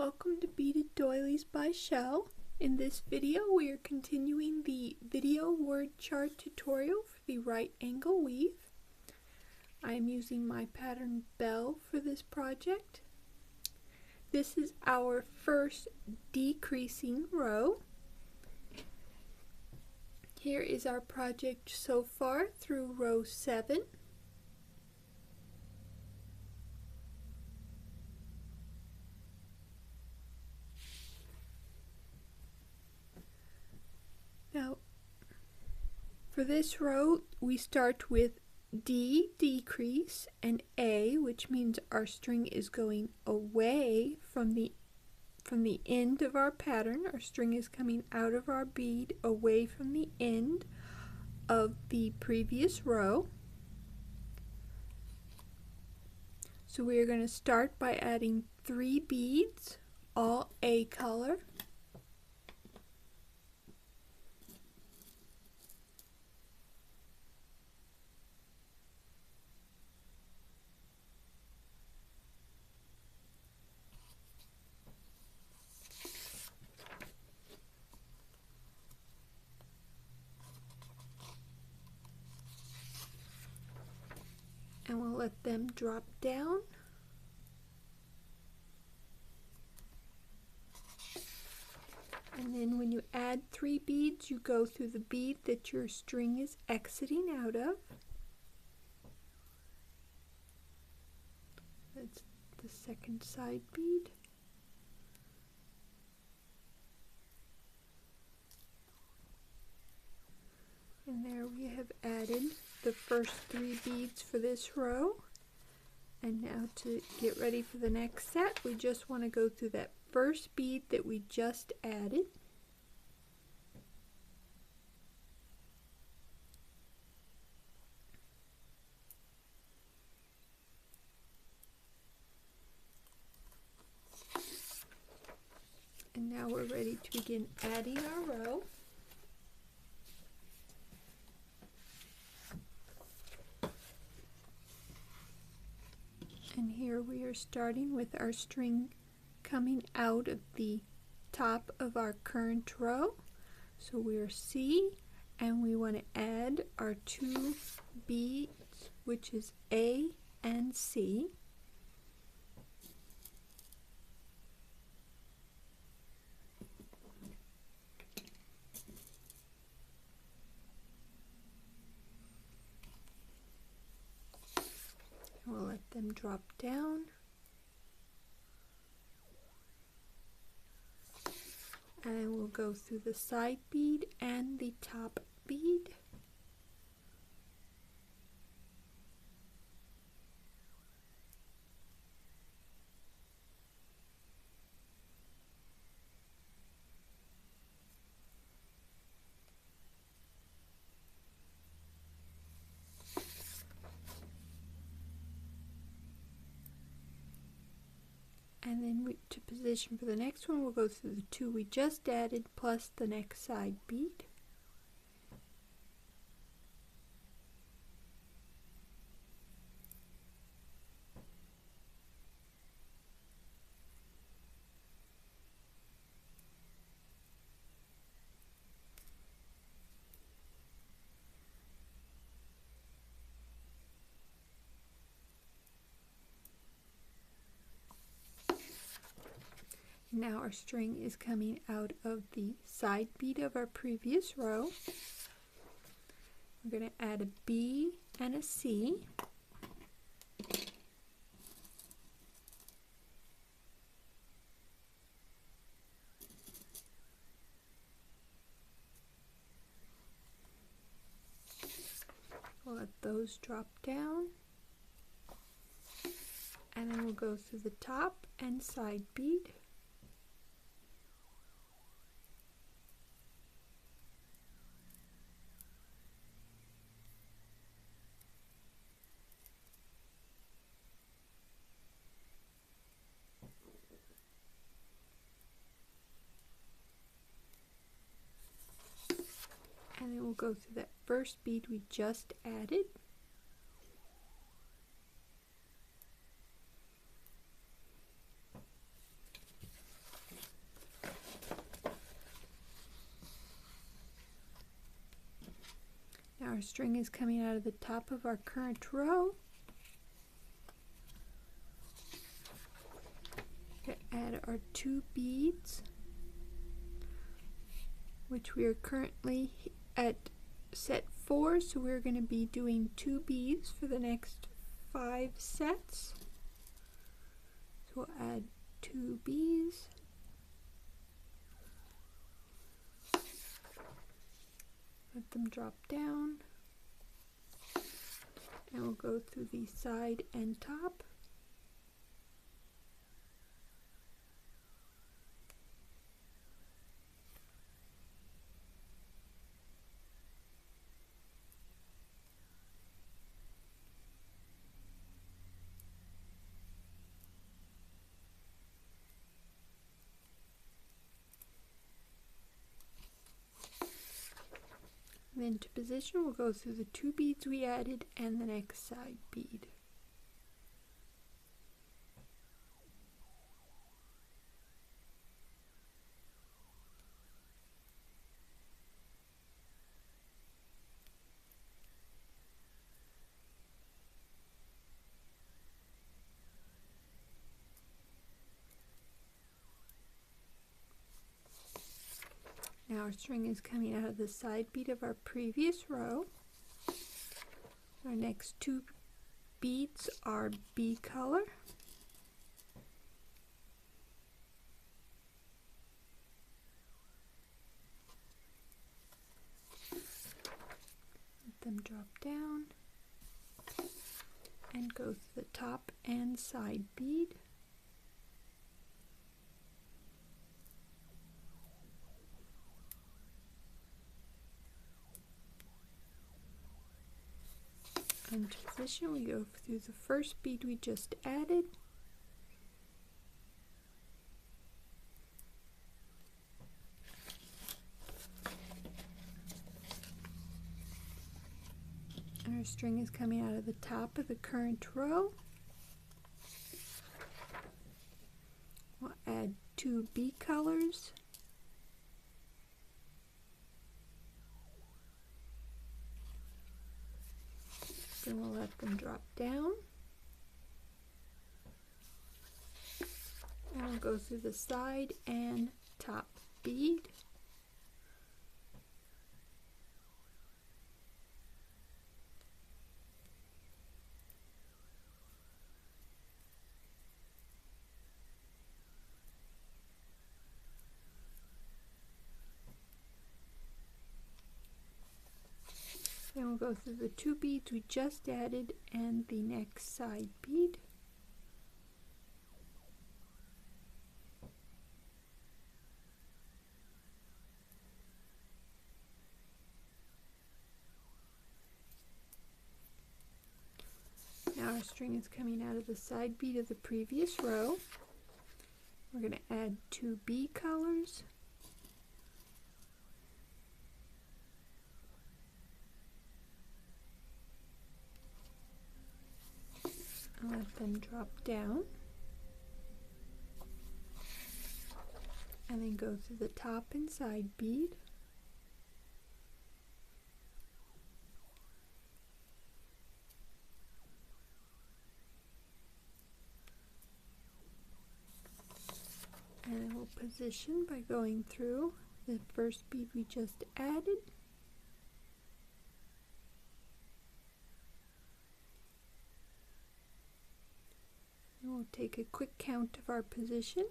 Welcome to Beaded Doilies by Shell. In this video we are continuing the video word chart tutorial for the right angle weave. I am using my pattern Bell for this project. This is our first decreasing row. Here is our project so far through row 7. Now, for this row, we start with D, decrease, and A, which means our string is going away from the end of our pattern. Our string is coming out of our bead away from the end of the previous row. So we are going to start by adding 3 beads, all A color. And we'll let them drop down. And then when you add 3 beads, you go through the bead that your string is exiting out of. That's the second side bead. And there we have added the first 3 beads for this row. And now to get ready for the next set, we just want to go through that first bead that we just added. And now we're ready to begin adding our row. And here we are starting with our string coming out of the top of our current row. So we are C, and we want to add our 2 beads, which is A and C. We'll let them drop down. And we'll go through the side bead and the top bead. And then to position for the next one, we'll go through the 2 we just added plus the next side bead. Now our string is coming out of the side bead of our previous row. We're going to add a B and a C. We'll let those drop down. And then we'll go through the top and side bead. And then we'll go through that first bead we just added. Our string is coming out of the top of our current row. Add our 2 beads, which we are currently at set 4, so we're going to be doing 2 beads for the next 5 sets. So we'll add 2 beads. Let them drop down, and we'll go through the side and top. Then to position, we'll go through the 2 beads we added and the next side bead. Now our string is coming out of the side bead of our previous row. Our next 2 beads are B color. Let them drop down and go through the top and side bead. And to position, we go through the first bead we just added, and our string is coming out of the top of the current row. We'll add 2 B colors. Then we'll let them drop down, and we'll go through the side and top bead. Then we'll go through the 2 beads we just added and the next side bead. Now our string is coming out of the side bead of the previous row. We're going to add 2 B colors. And let them drop down, and then go through the top and side bead. And we'll position by going through the first bead we just added. We'll take a quick count of our position.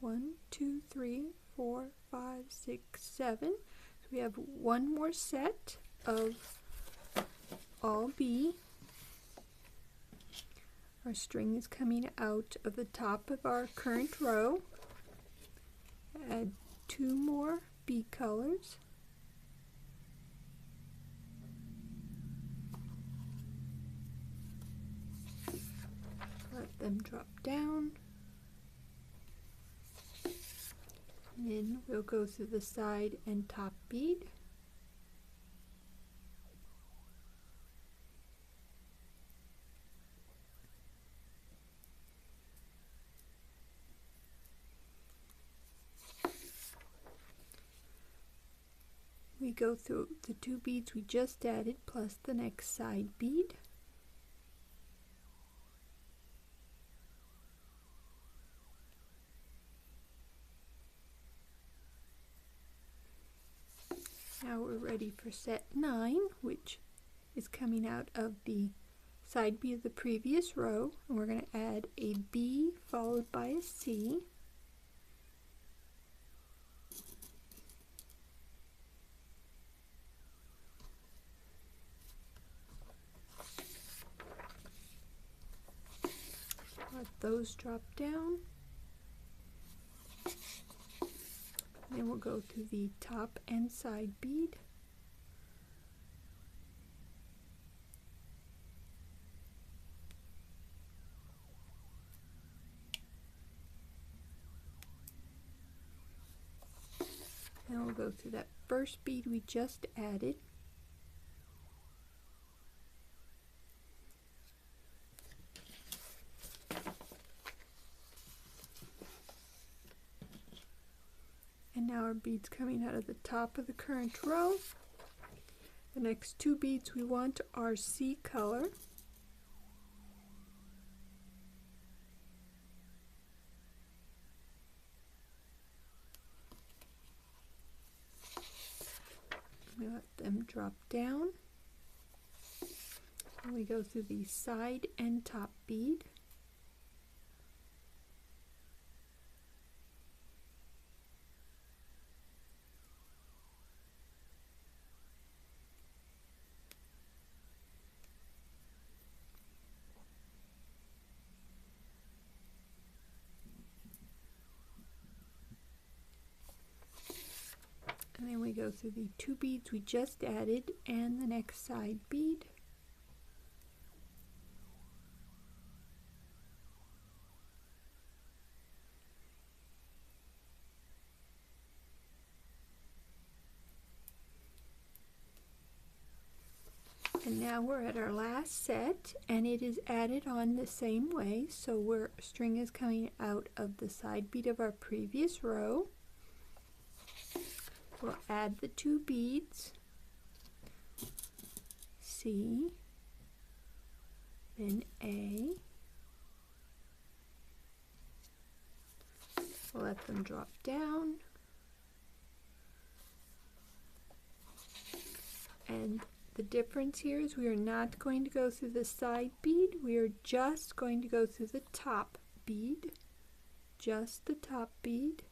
1, 2, 3, 4, 5, 6, 7. So we have 1 more set of all B. Our string is coming out of the top of our current row. Add 2 more B colors. Let them drop down, and then we'll go through the side and top bead. We go through the 2 beads we just added plus the next side bead. Now we're ready for set 9, which is coming out of the side bead of the previous row, and we're going to add a B followed by a C. Let those drop down. Then we'll go to the top and side bead. And we'll go through that first bead we just added. And now our beads coming out of the top of the current row. The next 2 beads we want are C color. We let them drop down. And we go through the side and top bead. And then we go through the 2 beads we just added and the next side bead. And now we're at our last set, and it is added on the same way. So our string is coming out of the side bead of our previous row. We'll add the 2 beads, C, then A. We'll let them drop down. And the difference here is we are not going to go through the side bead, we are just going to go through the top bead, just the top bead.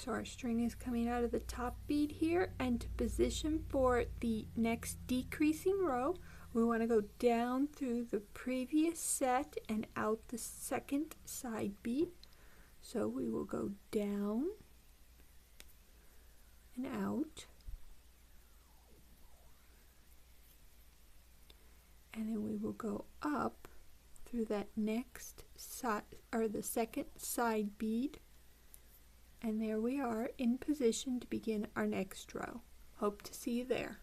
So our string is coming out of the top bead here, and to position for the next decreasing row, we want to go down through the previous set and out the second side bead. So we will go down and out, and then we will go up through that next side, or the second side bead. And there we are in position to begin our next row. Hope to see you there.